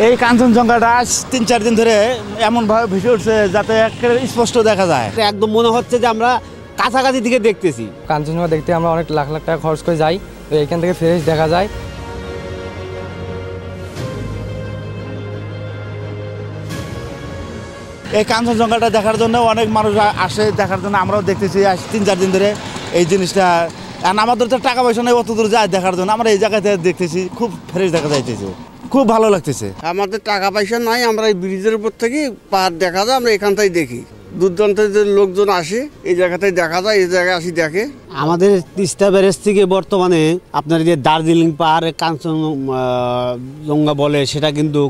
এই কাঞ্চনজঙ্ঘাটা ৩-৪ দিন ধরে এমনভাবে ভেসে উঠছে যাতে একেবারে স্পষ্ট দেখা যায়। একদম মনে হচ্ছে যে আমরা কাছাকাছি থেকে দেখতেছি। কাঞ্চনজঙ্ঘা দেখতে আমরা অনেক লাখ লাখ টাকা খরচ করে যাই, তো এখান থেকে ফ্রেশ দেখা যায়। এই কাঞ্চনজঙ্ঘাটা দেখার জন্য অনেক মানুষ আসে দেখার জন্য, আমরাও দেখতেছি ৩-৪ দিন ধরে এই জিনিসটা। আমাদের তো টাকা পয়সা নেই অত দূর যায় দেখার জন্য, আমরা এই জায়গাতে দেখতেছি খুব ফ্রেশ দেখা যাইতেছে, খুব ভালো লাগতেছে। আমাদের টাকা পয়সা নাই, আমরা এই ব্রিজের উপর থেকে পাহাড় দেখা যায়, আমরা এখান থেকে দেখি। দূর দূরান্তের যে লোকজন আসে এই জায়গাটাই দেখা যায়, এই জায়গায় আসি দেখে। আমাদের তিস্তা ব্যারেজ থেকে বর্তমানে আপনার যে দার্জিলিং পাহাড়ে কাঞ্চনজঙ্ঘা বলে সেটা কিন্তু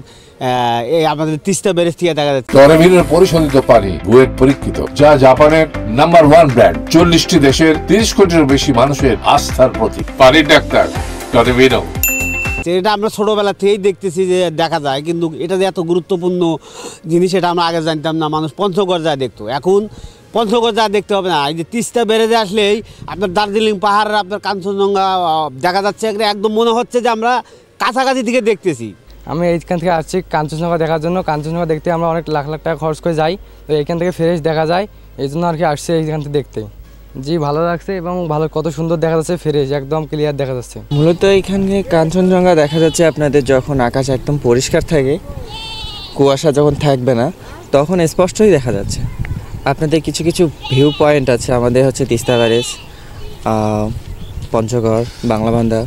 এই আমাদের তিস্তা ব্যারেজ থেকে দেখা যাচ্ছে। টরবিনোর পরিশোধিত পানি বুয়েট পরীক্ষিত, যা জাপানের নাম্বার 1 ব্র্যান্ড। 40টি দেশের 30 কোটিরও বেশি মানুষের আস্থার প্রতীক। পানির ডাক্তার টরবিনো। এটা আমরা ছোটোবেলা থেকেই দেখতেছি যে দেখা যায়, কিন্তু এটা যে এত গুরুত্বপূর্ণ জিনিস এটা আমরা আগে জানতাম না। মানুষ পঞ্চগড় যা দেখতো, এখন পঞ্চগড় যা দেখতে হবে না। এই যে তিস্তা ব্যারেজে আসলেই আপনার দার্জিলিং পাহাড়, আপনার কাঞ্চনজঙ্ঘা দেখা যাচ্ছে। একদম মনে হচ্ছে যে আমরা কাছাকাছি থেকে দেখতেছি। আমি এইখান থেকে আসছি কাঞ্চনজঙ্ঘা দেখার জন্য। কাঞ্চনজঙ্ঘা দেখতে আমরা অনেক লাখ লাখ টাকা খরচ করে যাই, তো এখান থেকে ফ্রেশ দেখা যায়, এই জন্য আর কি আসছে এইখান থেকে দেখতে। জি ভালো লাগছে এবং ভালো, কত সুন্দর দেখা যাচ্ছে, ফ্রেশ একদম ক্লিয়ার দেখা যাচ্ছে। মূলত এইখানে কাঞ্চনজঙ্ঘা দেখা যাচ্ছে আপনাদের যখন আকাশ একদম পরিষ্কার থাকে, কুয়াশা যখন থাকবে না, তখন স্পষ্টই দেখা যাচ্ছে। আপনাদের কিছু কিছু ভিউ পয়েন্ট আছে, আমাদের হচ্ছে তিস্তা ব্যারেজ, পঞ্চগড়, বাংলাবান্ধা,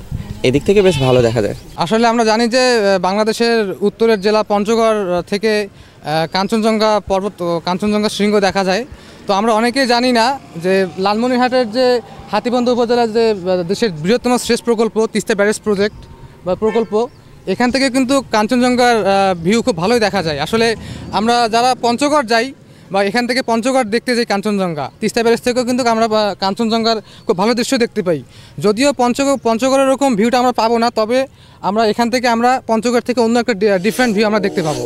এদিক থেকে বেশ ভালো দেখা যায়। আসলে আমরা জানি যে বাংলাদেশের উত্তরের জেলা পঞ্চগড় থেকে কাঞ্চনজঙ্ঘা পর্বত, কাঞ্চনজঙ্ঘা শৃঙ্গ দেখা যায়। তো আমরা অনেকেই জানি না যে লালমনিরহাটের যে হাতীবন্ধ উপজেলার যে দেশের বৃহত্তম শেষ প্রকল্প তিস্তা ব্যারেজ প্রজেক্ট বা প্রকল্প, এখান থেকে কিন্তু কাঞ্চনজঙ্ঘার ভিউ খুব ভালোই দেখা যায়। আসলে আমরা যারা পঞ্চগড় যাই বা এখান থেকে পঞ্চগড় দেখতে যাই কাঞ্চনজঙ্ঘা, তিস্তা ব্যারেজ থেকেও কিন্তু আমরা কাঞ্চনজঙ্ঘার খুব ভালো দৃশ্য দেখতে পাই। যদিও পঞ্চগড়ের এরকম ভিউটা আমরা পাবো না, তবে আমরা এখান থেকে আমরা পঞ্চগড় থেকে অন্য একটা ডিফারেন্ট ভিউ আমরা দেখতে পাবো।